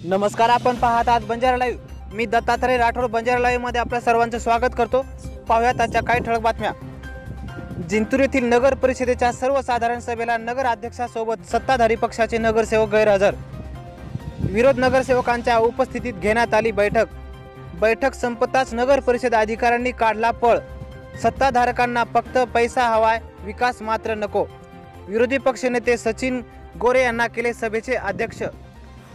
नमस्कार, आपण पाहत आहात बंजारा लाईव्ह। मी दत्तात्रय राठोड बंजारा लाईव्ह मध्ये आपल्या सर्वांचं स्वागत करतो। पाहूयात आजच्या काही ठळक बातम्या। जिंतूर येथील नगर परिषदेच्या सर्वसाधारण सभेला नगराध्यक्षासोबत सत्ताधारी पक्षाचे नगरसेवक गैरहजर। विरोध नगरसेवकांच्या उपस्थितीत घेण्यात आली बैठक संपताच नगर परिषद अधिकाऱ्यांनी काढला पळ। सत्ताधारकांना फक्त पैसा हवाय, विकास मात्र नको। विरोधी पक्षनेते सचिन गोरे यांना केले सभेचे अध्यक्ष।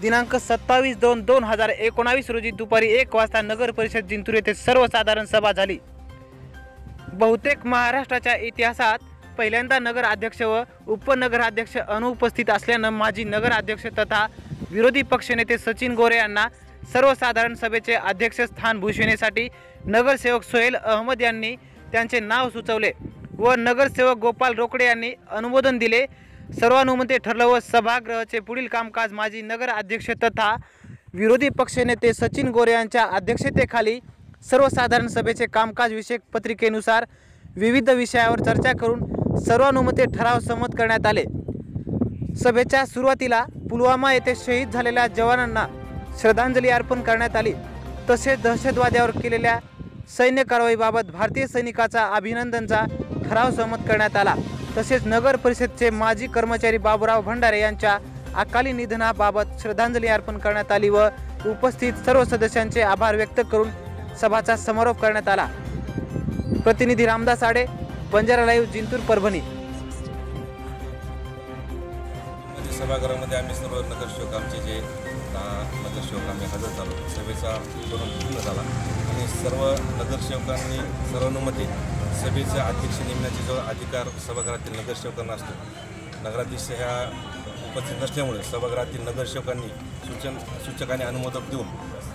दिनांक 27/2/2019 रोजी दुपारी 1 वाजता नगर परिषद जिंतूर येथे सर्वसाधारण सभा झाली। बहुतेक महाराष्ट्राच्या इतिहासात पहिल्यांदा नगर अध्यक्ष व उपनगराध्यक्ष अनुपस्थित असल्याने माजी नगराध्यक्ष तथा विरोधी पक्षनेते सचिन गोरे यांना सर्वसाधारण सभेचे अध्यक्ष स्थान भूषविण्यासाठी नगरसेवक सोहेल अहमद यांनी त्यांचे नाव सुचवले व नगरसेवक गोपाल रोकडे यांनी अनुमोदन दिले। सर्वानुमते ठरलं व सभागृहाचे पुढील कामकाज माजी नगर अध्यक्ष तथा विरोधी पक्षनेते सचिन गोरे यांच्या अध्यक्षतेखाली सर्वसाधारण सभेचे कामकाज विषयक पत्रिकेनुसार विविध विषयावर चर्चा करून सर्वानुमते ठराव संमत करण्यात आले। सभेच्या सुरुवातीला पुलवामा येथे शहीद झालेल्या जवानांना श्रद्धांजली अर्पण करण्यात आली। तसेच दहशतवाद्यावर केलेल्या सैन्य कारवाईबाबत भारतीय सैनिकाचा अभिनंदनचा ठराव संमत करण्यात आला। तसेच नगर परिषदेचे माजी कर्मचारी बाबूराव भंडारे यांच्या अकाली निधनाबाबत श्रद्धांजली अर्पण करण्यात आली व उपस्थित सर्व सदस्यांचे आभार व्यक्त करून सभाचा समारोप करण्यात आला। प्रतिनिधी रामदास आडे, बंजारा लाईव्ह, जिंतूर, परभणी। सभागृहामध्ये आम्ही सर्व नगरसेवक आमचे जे नगरसेवक आम्ही हजर झालो। सभेचा पूर्ण झाला आणि सर्व नगरसेवकांनी सर्वानुमते सभेचा अध्यक्ष नेमण्याचा जो अधिकार सभागृहातील नगरसेवकांना असतो, नगराध्यक्ष ह्या उपस्थित नसल्यामुळे सभागृहातील नगरसेवकांनी सूचकाने अनुमोदन देऊन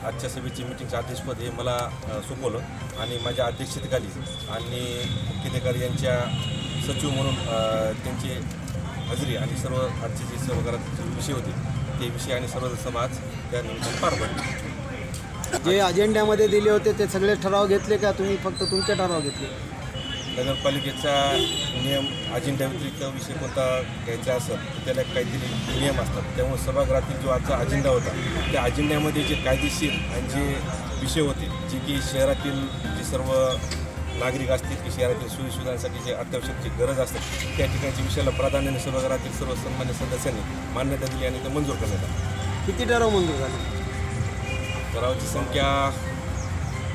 आजच्या सभेची मीटिंगचं अध्यक्षपद हे मला सोपवलं आणि माझ्या अध्यक्षतेखाली आणि मुख्याधिकारी यांच्या सचिव म्हणून त्यांची हजेरी आणि सर्व आजचे जे सभागृहाचे विषय होते ते विषय आणि सर्व समाज त्या निमित्ताने पार पडले। जे अजेंड्यामध्ये दिले होते ते सगळे ठराव घेतले का तुम्ही फक्त तुमचे ठराव घेतले? नगरपालिकेचा नियम अजेंडा व्यतिरिक्त विषय कोणता घ्यायचा असेल तर त्याला काहीतरी नियम असतात। त्यामुळे सभागृहातील जो आजचा अजेंडा होता त्या अजेंड्यामध्ये जे कायदेशीर आणि जे विषय होते जे की शहरातील जे सर्व नागरिक असतील की शहरातील सोयीसुविधांसाठी जे अत्यावश्यकची गरज असते त्या ठिकाणच्या विषयाला प्राधान्याने सभागृहातील सर्व सन्मान्य सदस्यांनी मान्यता दिली आणि ते मंजूर करण्यात आले। किती ठराव मंजूर झाले? ठरावाची संख्या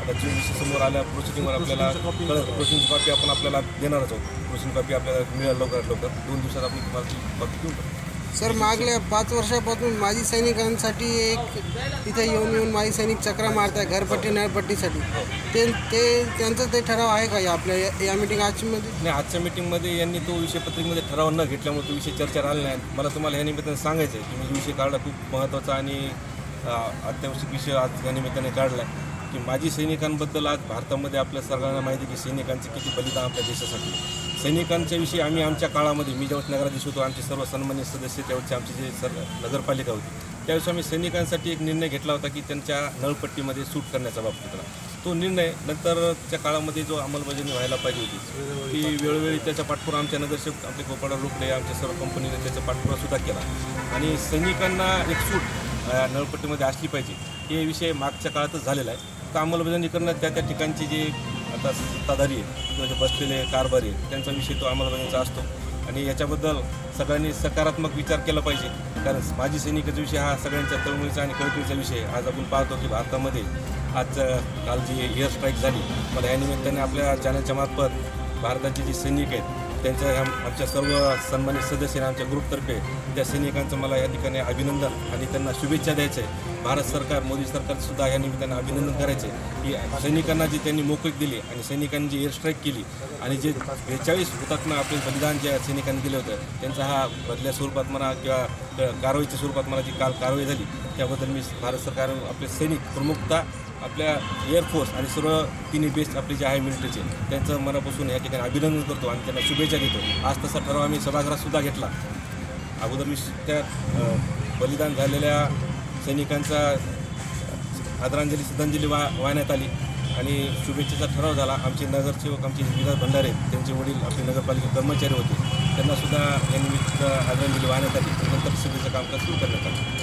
आता जो विषय समोर आल्या प्रोसिडिंगवर आपल्याला कळत, प्रोसिडिंग कॉपी आपण आपल्याला देणारच आहोत। प्रोसिडिंग कॉपी आपल्याला मिळेल लवकरात लवकर, 2 दिवसात आपण तुम्हाला कॉपी देऊन टाकू। सर, मागल्या 5 वर्षापासून माजी सैनिकांसाठी एक इथे येऊन माजी सैनिक चक्रा मारत आहे घरपट्टी नळपट्टीसाठी, त्यांचं ते ठराव आहे का आपल्या या मीटिंग आजमध्ये? नाही, आजच्या मीटिंगमध्ये यांनी तो विषय पत्रिकेमध्ये ठराव न घेतल्यामुळे तो विषय चर्चेत आला नाही। मला तुम्हाला ह्या निमित्ताने सांगायचं आहे की मी विषय काढला खूप महत्त्वाचा आणि अत्यावश्यक विषय आज या निमित्ताने काढला आहे की माजी सैनिकांबद्दल आज भारतामध्ये आपल्या सर्वांना माहिती आहे की सैनिकांचे किती बलिदान आपल्या देशासाठी। सैनिकांच्या विषयी आम्ही आमच्या काळामध्ये, मी जेव्हा नगराध्यक्ष होतो, आमचे सर्व सन्मान्य सदस्य त्यावेळेचे आमची जे नगरपालिका होती त्यावेळेस आम्ही सैनिकांसाठी एक निर्णय घेतला होता की त्यांच्या नळपट्टीमध्ये सूट करण्याचा बाबतीतला तो निर्णय नंतरच्या काळामध्ये जो अंमलबजावणी व्हायला पाहिजे होती ती वेळोवेळी त्याचा पाठपुरा आमच्या नगरसेवक आपले गोपाळराव रोकडे आमच्या सर्व कंपनीने त्याचा पाठपुरासुद्धा केला आणि सैनिकांना एक सूट नळपट्टीमध्ये असली पाहिजे हे विषय मागच्या काळातच झालेला आहे। तर अंमलबजावणी करणं त्या ठिकाणचे जे आता सत्ताधारी आहेत किंवा जे बसलेले कारभारी आहेत त्यांचा विषय तो अंमलबजावणीचा असतो आणि याच्याबद्दल सगळ्यांनी सकारात्मक विचार केला पाहिजे। कारण माजी सैनिकाचा विषय हा सगळ्यांच्या तळमळीचा आणि कळकळीचा विषय। आज आपण पाहतो की भारतामध्ये आज काल जी एअर स्ट्राईक झाली, मला या निमित्ताने आपल्या चॅनलच्या मार्फत भारताचे जे सैनिक आहेत त्यांच्या आमच्या सर्व सन्मानित सदस्य आमच्या ग्रुपतर्फे त्या सैनिकांचं मला या ठिकाणी अभिनंदन आणि त्यांना शुभेच्छा द्यायचं आहे। भारत सरकार, मोदी सरकारसुद्धा या निमित्ताने अभिनंदन करायचे की सैनिकांना जी त्यांनी मोकळीक दिली आणि सैनिकांनी जी एअर स्ट्राईक केली आणि जे 42 हुतात्मा आपले बलिदान ज्या सैनिकांनी दिलं होतं त्यांचा हा बदल्या स्वरूपात म्हणा किंवा कारवाईच्या स्वरूपात म्हणा जी काल कारवाई झाली त्याबद्दल मी भारत सरकार आपले सैनिक प्रमुखता आपल्या एअरफोर्स आणि सर्व तिन्ही बेस्ट आपले जे आहे मिलिटरीचे त्यांचं मनापासून या ठिकाणी अभिनंदन करतो आणि त्यांना शुभेच्छा देतो। आज तसा ठराव आम्ही सभागृहातसुद्धा घेतला। अगोदर मी त्या बलिदान झालेल्या सैनिकांचा आदरांजली श्रद्धांजली वाहण्यात आली आणि शुभेच्छेचा ठराव झाला। आमचे नगरसेवक आमचे विलास भंडारे त्यांचे वडील आपले नगरपालिका कर्मचारी होते त्यांनासुद्धा या निमित्त आदरांजली वाहण्यात आली। नंतर सभेचं कामकाज सुरू करण्यात आलं।